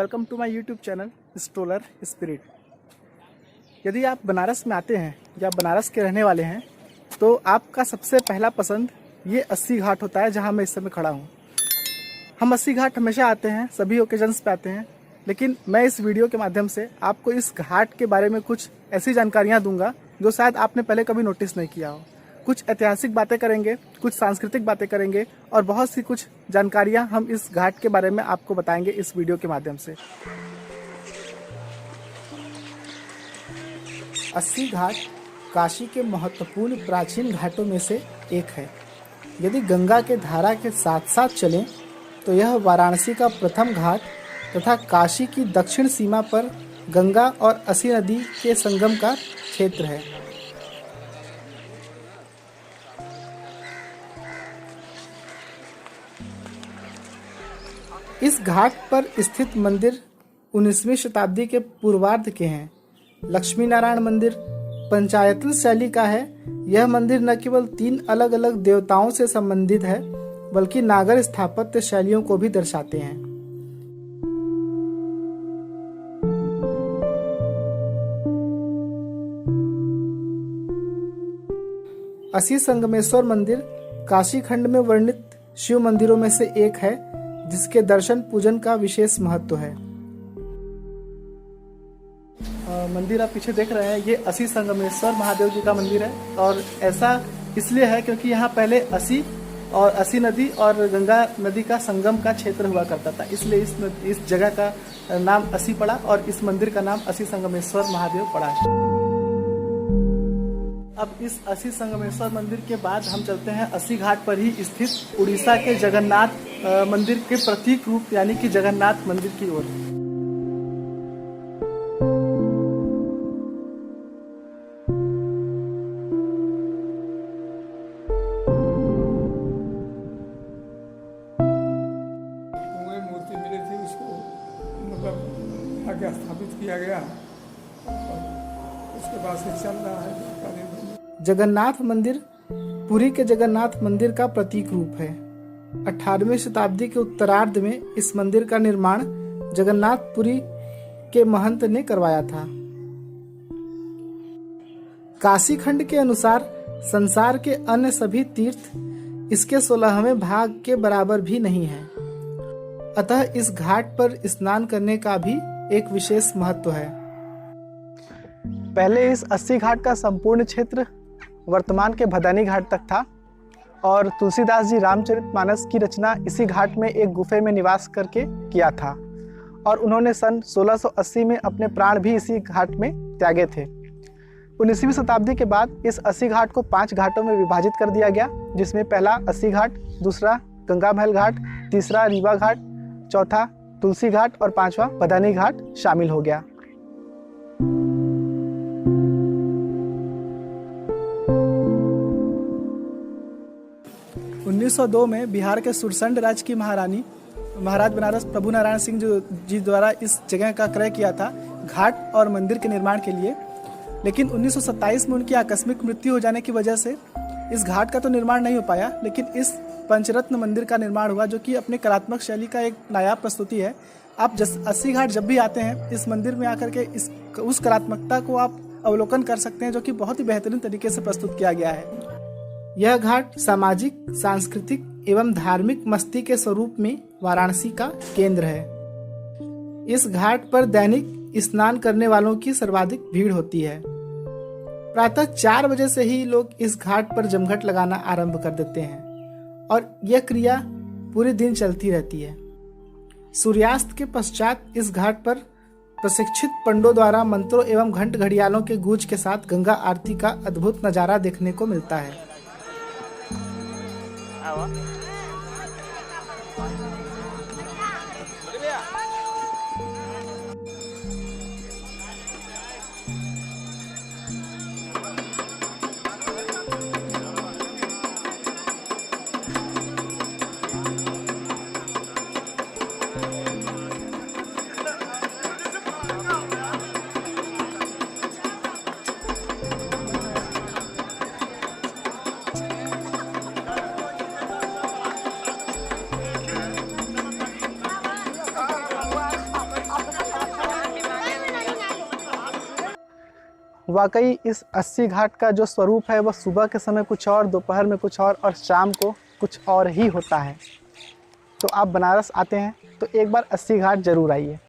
Welcome to my YouTube channel stroller spirit. यदि आप बनारस में आते हैं या बनारस के रहने वाले हैं तो आपका सबसे पहला पसंद ये 80 घाट होता है, जहां मैं इस समय खड़ा हूं। हम 80 घाट हमेशा आते हैं, सभी ओकेजन्स पे आते हैं, लेकिन मैं इस वीडियो के माध्यम से आपको इस घाट के बारे में कुछ ऐसी जानकारियाँ दूंगा जो शायद आपने पहले कभी नोटिस नहीं किया हो। कुछ ऐतिहासिक बातें करेंगे, कुछ सांस्कृतिक बातें करेंगे और बहुत सी कुछ जानकारियां हम इस घाट के बारे में आपको बताएंगे इस वीडियो के माध्यम से। 80 घाट काशी के महत्वपूर्ण प्राचीन घाटों में से एक है। यदि गंगा के धारा के साथ साथ चलें तो यह वाराणसी का प्रथम घाट तथा काशी की दक्षिण सीमा पर गंगा और 80 नदी के संगम का क्षेत्र है। इस घाट पर स्थित मंदिर 19वीं शताब्दी के पूर्वार्ध के हैं। लक्ष्मी नारायण मंदिर पंचायतन शैली का है। यह मंदिर न केवल 3 अलग अलग देवताओं से संबंधित है बल्कि नागर स्थापत्य शैलियों को भी दर्शाते हैं। असी संगमेश्वर मंदिर काशी खंड में वर्णित शिव मंदिरों में से एक है, जिसके दर्शन पूजन का विशेष महत्व है। मंदिर आप पीछे देख रहे हैं, ये असी संगमेश्वर महादेव जी का मंदिर है और ऐसा इसलिए है क्योंकि यहाँ पहले असी नदी और गंगा नदी का संगम का क्षेत्र हुआ करता था, इसलिए इस जगह का नाम असी पड़ा और इस मंदिर का नाम असी संगमेश्वर महादेव पड़ा है। अब इस असी संगमेश्वर मंदिर के बाद हम चलते हैं 80 घाट पर ही स्थित उड़ीसा के जगन्नाथ मंदिर के प्रतीक रूप यानी कि जगन्नाथ मंदिर की ओर। मूर्ति मिली थी, उसको मतलब आगे स्थापित किया गया और उसके बाद से चल रहा है। जगन्नाथ मंदिर पुरी के जगन्नाथ मंदिर का प्रतीक रूप है। 18वीं शताब्दी के उत्तरार्ध में इस मंदिर का निर्माण जगन्नाथपुरी के महंत ने करवाया था। काशी खंड के अनुसार संसार के अन्य सभी तीर्थ इसके 16वें भाग के बराबर भी नहीं है, अतः इस घाट पर स्नान करने का भी एक विशेष महत्व है। पहले इस 80 घाट का संपूर्ण क्षेत्र वर्तमान के भदानी घाट तक था और तुलसीदास जी रामचरितमानस की रचना इसी घाट में एक गुफे में निवास करके किया था और उन्होंने सन 1680 में अपने प्राण भी इसी घाट में त्यागे थे। 19वीं शताब्दी के बाद इस 80 घाट को 5 घाटों में विभाजित कर दिया गया, जिसमें पहला 80 घाट, दूसरा गंगा महल घाट, तीसरा रीवा घाट, चौथा तुलसी घाट और 5वां भदानी घाट शामिल हो गया। उन्नीस 1902 में बिहार के सुरसंड राज्य की महाराज बनारस प्रभु नारायण सिंह जी द्वारा इस जगह का क्रय किया था घाट और मंदिर के निर्माण के लिए, लेकिन 1927 में उनकी आकस्मिक मृत्यु हो जाने की वजह से इस घाट का तो निर्माण नहीं हो पाया, लेकिन इस पंचरत्न मंदिर का निर्माण हुआ, जो कि अपने कलात्मक शैली का एक नायाब प्रस्तुति है। आप 80 घाट जब भी आते हैं इस मंदिर में आकर के उस कलात्मकता को आप अवलोकन कर सकते हैं, जो कि बहुत ही बेहतरीन तरीके से प्रस्तुत किया गया है। यह घाट सामाजिक, सांस्कृतिक एवं धार्मिक मस्ती के स्वरूप में वाराणसी का केंद्र है। इस घाट पर दैनिक स्नान करने वालों की सर्वाधिक भीड़ होती है। प्रातः 4 बजे से ही लोग इस घाट पर जमघट लगाना आरंभ कर देते हैं और यह क्रिया पूरे दिन चलती रहती है। सूर्यास्त के पश्चात इस घाट पर प्रशिक्षित पंडों द्वारा मंत्रों एवं घंट घड़ियालों के गूंज के साथ गंगा आरती का अद्भुत नजारा देखने को मिलता है। वाकई इस 80 घाट का जो स्वरूप है वह सुबह के समय कुछ और, दोपहर में कुछ और शाम को कुछ और ही होता है। तो आप बनारस आते हैं तो एक बार 80 घाट ज़रूर आइए।